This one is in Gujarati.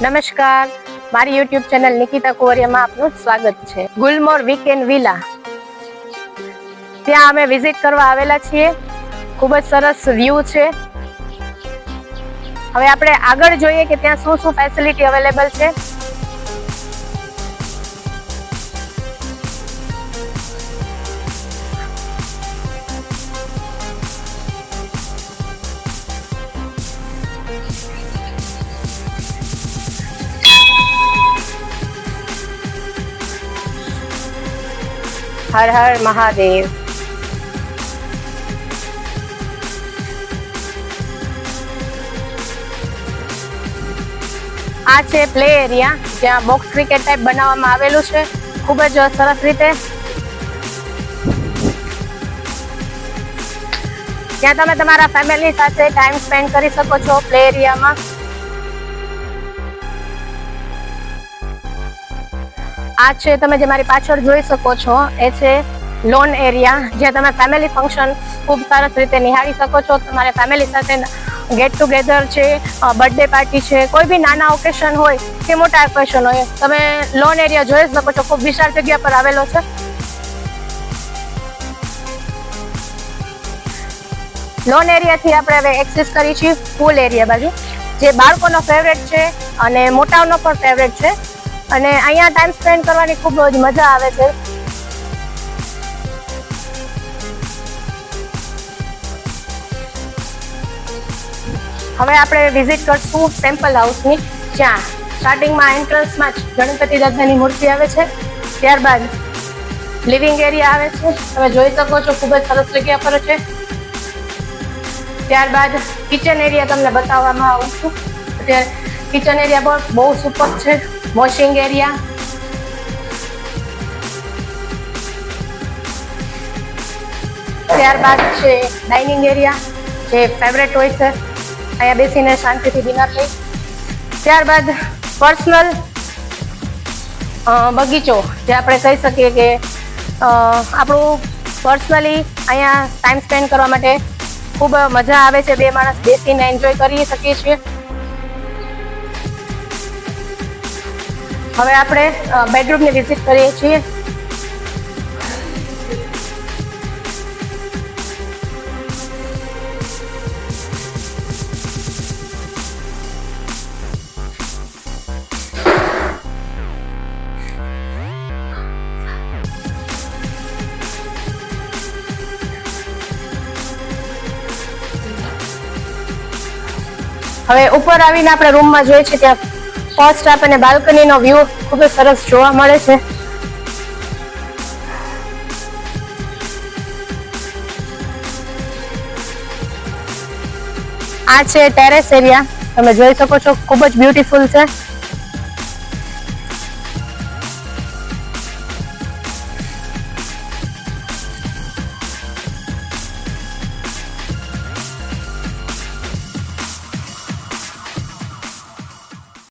નમસ્કાર, મારી યુટ્યુબ ચેનલ નિકિતા કુંવરિયામાં આપનું સ્વાગત છે. ગુલમોર વીકેન્ડ વિલા, ત્યાં અમે વિઝિટ કરવા આવેલા છીએ. ખૂબ જ સરસ વ્યૂ છે. હવે આપણે આગળ જોઈએ કે ત્યાં શું શું ફેસિલિટી અવેલેબલ છે. હર હર મહાદેવ. આ છે પ્લે એરિયા, જ્યાં બોક્સ ક્રિકેટ ટાઈપ બનાવવામાં આવેલું છે, ખૂબ જ સરસ રીતે. ત્યાં તમે તમારા ફેમિલી સાથે ટાઈમ સ્પેન્ડ કરી શકો છો પ્લે એરિયામાં. આ છે તમે જે મારી પાછળ જોઈ શકો છો, એ છે લોન એરિયા, જ્યાં તમે ફેમિલી ફંક્શન ખૂબ સરસ રીતે નિહાળી શકો છો. તમારે ફેમિલી સાથે ગેટ ટુગેધર છે, બર્થડે પાર્ટી છે, કોઈ બી નાના ઓકેશન હોય કે મોટા ઓકેશન હોય, તમે લોન એરિયા જોઈ શકો છો. ખૂબ વિશાળ જગ્યા પર આવેલો છે. લોન એરિયાથી આપણે હવે એક્સેસ કરી છીએ પૂલ એરિયા બાજુ, જે બાળકોનો ફેવરેટ છે અને મોટાઓનો પણ ફેવરેટ છે. અને અહીંયા ટાઈમ સ્પેન્ડ કરવાની ખૂબ જ મજા આવે છે. હવે આપણે વિઝિટ કરશું ટેમ્પલ હાઉસની, જ્યાં સ્ટાર્ટિંગમાં એન્ટ્રન્સમાં જ ગણપતિ દાદાની મૂર્તિ આવે છે. ત્યારબાદ લિવિંગ એરિયા આવે છે, તમે જોઈ શકો છો. ખૂબ જ સરસ જગ્યા પર છે. ત્યારબાદ કિચન એરિયા તમને બતાવવામાં આવું છું. કિચન એરિયા પણ બહુ સુપર છે. વોશિંગ એરિયા, ત્યારબાદ છે ડાઇનિંગ એરિયા, જે ફેવરેટ હોય છે. અહીંયા બેસીને શાંતિથી ડિનર લઈ. ત્યારબાદ પર્સનલ બગીચો, જે આપણે કહી શકીએ કે આપણું પર્સનલી અહીંયા ટાઈમ સ્પેન્ડ કરવા માટે ખૂબ મજા આવે છે. બે માણસ બેસીને એન્જોય કરી શકીએ છીએ. હવે આપણે બેડરૂમની વિઝિટ કરીએ છીએ. હવે ઉપર આવીને આપણે રૂમમાં જોઈએ છીએ, ત્યાં ફર્સ્ટ આપણને બાલ્કનીનો વ્યૂ ખૂબ જ સરસ જોવા મળે છે. આ છે ટેરેસ એરિયા, તમે જોઈ શકો છો. ખૂબ જ બ્યુટીફુલ છે.